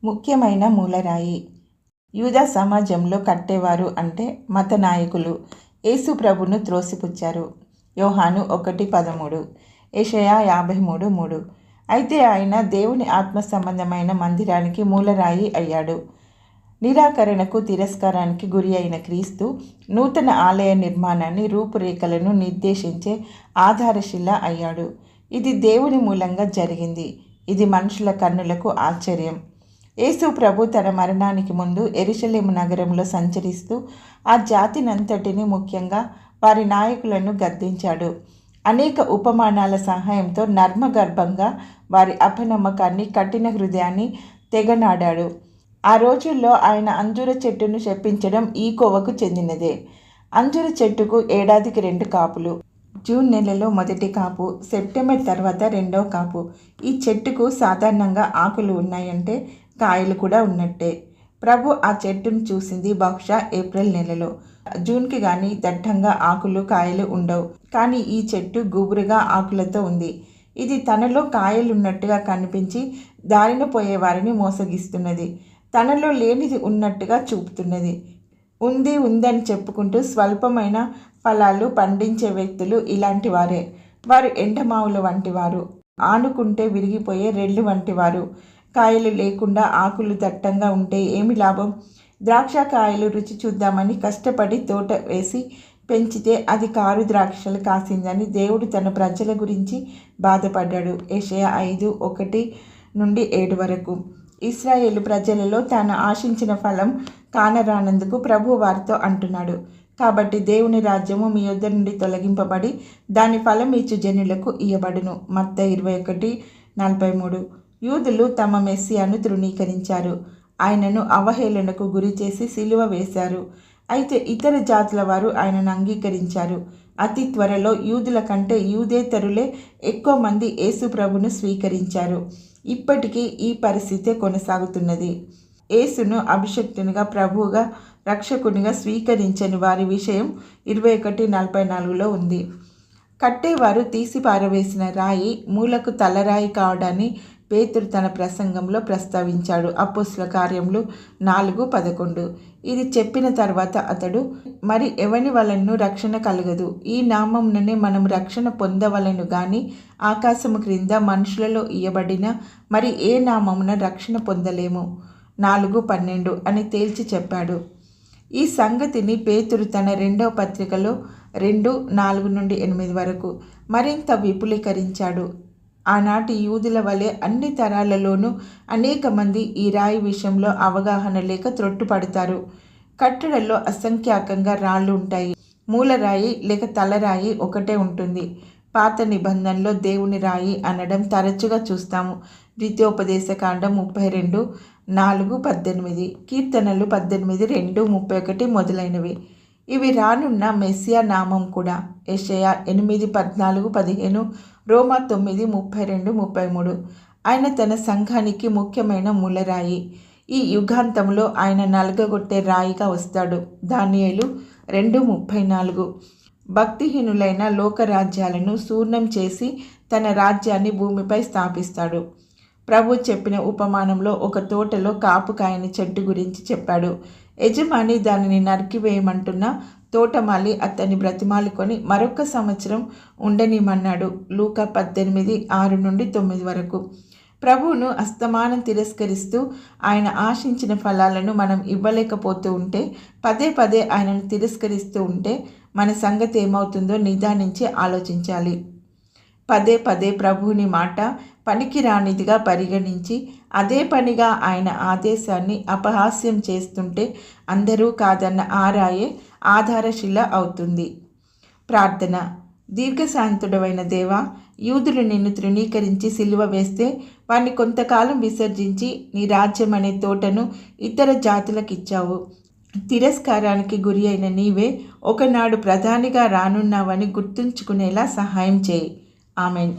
ముఖ్యమైన మూలరాయి. యూదా సమాజంలో కట్టేవారు అంటే మత నాయకులు యేసు ప్రభును త్రోసిపుచ్చారు. యోహాను 1:13, యెషయా 53:3. అయితే ఆయన దేవుని ఆత్మ సంబంధమైన మందిరానికి మూలరాయి అయ్యాడు. నిరాకరణకు తిరస్కారానికి గురి అయిన క్రీస్తు నూతన ఆలయ నిర్మాణాన్ని రూపురేఖలను నిర్దేశించే ఆధారశిల అయ్యాడు. ఇది దేవుని మూలంగా జరిగింది. ఇది మనుషుల కన్నులకు ఆశ్చర్యం. యేసు ప్రభు తన మరణానికి ముందు యెరూషలేము నగరంలో సంచరిస్తూ ఆ జాతినంతటిని, ముఖ్యంగా వారి నాయకులను గద్దించాడు. అనేక ఉపమానాల సహాయంతో నర్మగర్భంగా వారి అపనమ్మకాన్ని, కఠిన హృదయాన్ని తెగనాడాడు. ఆ రోజుల్లో ఆయన అంజూర చెట్టును శపించడం ఈ కోవకు చెందినదే. అంజూర చెట్టుకు ఏడాదికి 2 కాపులు. జూన్ నెలలో మొదటి కాపు, సెప్టెంబర్ తర్వాత రెండవ కాపు. ఈ చెట్టుకు సాధారణంగా ఆకులు ఉన్నాయంటే కాయలు కూడా ఉన్నట్టే. ప్రభు ఆ చెట్టును చూసింది బహుశా ఏప్రిల్ నెలలో. జూన్కి కానీ దట్టంగా ఆకులు, కాయలు ఉండవు. కానీ ఈ చెట్టు గుబురుగా ఆకులతో ఉంది. ఇది తనలో కాయలున్నట్టుగా కనిపించి దారిన పోయే వారిని మోసగిస్తున్నది. తనలో లేనిది ఉన్నట్టుగా చూపుతున్నది. ఉందని చెప్పుకుంటూ స్వల్పమైన ఫలాలు పండించే వ్యక్తులు ఇలాంటి వారే. వారు ఎండమావుల వంటి వారు, ఆనుకుంటే విరిగిపోయే రెల్లు వంటి వారు. కాయలు లేకుండా ఆకులు దట్టంగా ఉంటే ఏమి లాభం? ద్రాక్ష కాయలు రుచి చూద్దామని కష్టపడి తోట వేసి పెంచితే అది కారు ద్రాక్షలు కాసిందని దేవుడు తన ప్రజల గురించి బాధపడ్డాడు. యెషయా 5:1-7 వరకు. ఇశ్రాయేలు ప్రజలలో తాను ఆశించిన ఫలం కానరానందుకు ప్రభు వారితో అంటున్నాడు. కాబట్టి దేవుని రాజ్యము మీ యొద్ద నుండి తొలగింపబడి దాని ఫలం ఇచ్చు జనులకు ఇయ్యబడును. మత్తయి 21:43. యూదులు తమ మెస్సియాను తృణీకరించారు. ఆయనను అవహేళనకు గురి చేసి సిలువ వేశారు. అయితే ఇతర జాతుల వారు ఆయనను అంగీకరించారు. అతి త్వరలో యూదుల కంటే యూదేతరులే ఎక్కువ మంది యేసు ప్రభును స్వీకరించారు. ఇప్పటికీ ఈ పరిస్థితే కొనసాగుతున్నది. యేసును అభిషక్తునిగా, ప్రభువుగా, రక్షకునిగా స్వీకరించని వారి విషయం 21:44లో ఉంది. కట్టేవారు తీసి పారవేసిన రాయి మూలకు తలరాయి కావడాన్ని పేతురు తన ప్రసంగంలో ప్రస్తావించాడు. అపోస్తలుల కార్యములు 4:11. ఇది చెప్పిన తర్వాత అతడు, మరి ఎవని వలనను రక్షణ కలగదు, ఈ నామముననే మనం రక్షణ పొందవలెను గాని ఆకాశము క్రింద మనుషులలో ఇయ్యబడిన మరి ఏ నామమున రక్షణ పొందలేము 4:12 అని తేల్చి చెప్పాడు. ఈ సంగతిని పేతురు తన 2వ పత్రికలో 2:4-8 వరకు మరింత విపులీకరించాడు. ఆనాటి యూదుల వలె అన్ని తరాలలోనూ అనేక మంది ఈ రాయి విషయంలో అవగాహన లేక త్రొట్టుపడతారు. కట్టడల్లో అసంఖ్యాకంగా రాళ్ళు ఉంటాయి. మూలరాయి లేక తలరాయి ఒకటే ఉంటుంది. పాత నిబంధనలో దేవుని రాయి అనడం తరచుగా చూస్తాము. ద్వితీయోపదేశకాండం 32:4-18, కీర్తనలు 18:2-31 మొదలైనవి. ఇవి రానున్న మెస్సియా నామం కూడా. యెషయా 8:14-15, రోమా 9:32-33. ఆయన తన సంఘానికి ముఖ్యమైన మూలరాయి. ఈ యుగాంతంలో ఆయన నలగగొట్టే రాయిగా వస్తాడు. దానియేలు 2:34. భక్తిహీనులైన లోకరాజ్యాలను శూన్యం చేసి తన రాజ్యాన్ని భూమిపై స్థాపిస్తాడు. ప్రభు చెప్పిన ఉపమానంలో ఒక తోటలో కాపు కాయని చెట్టు గురించి చెప్పాడు. యజమాని దానిని నరికివేయమంటున్న తోటమాలి అతన్ని బ్రతిమాలుకొని మరొక సంవత్సరం ఉండనిమన్నాడు. లూకా 18:6-9 వరకు. ప్రభువును అస్తమానం తిరస్కరిస్తూ ఆయన ఆశించిన ఫలాలను మనం ఇవ్వలేకపోతూ ఉంటే, పదే పదే ఆయనను తిరస్కరిస్తూ ఉంటే మన సంగతి ఏమవుతుందో నిదానించి ఆలోచించాలి. పదే పదే ప్రభువుని మాట పనికిరానిదిగా పరిగణించి అదే పనిగా ఆయన ఆదేశాన్ని అపహాస్యం చేస్తుంటే అందరూ కాదన్న ఆరాయే ఆధారశిల అవుతుంది. ప్రార్థన. దీర్ఘశాంతుడవైన దేవా, యూదులు నిన్ను తృణీకరించి సిలువ వేస్తే వారిని కొంతకాలం విసర్జించి నీ రాజ్యం అనే తోటను ఇతర జాతులకిచ్చావు. తిరస్కారానికి గురి అయిన నీవే ఒకనాడు ప్రధానిగా రానున్నావని గుర్తుంచుకునేలా సహాయం చేయి. ఆమెన్.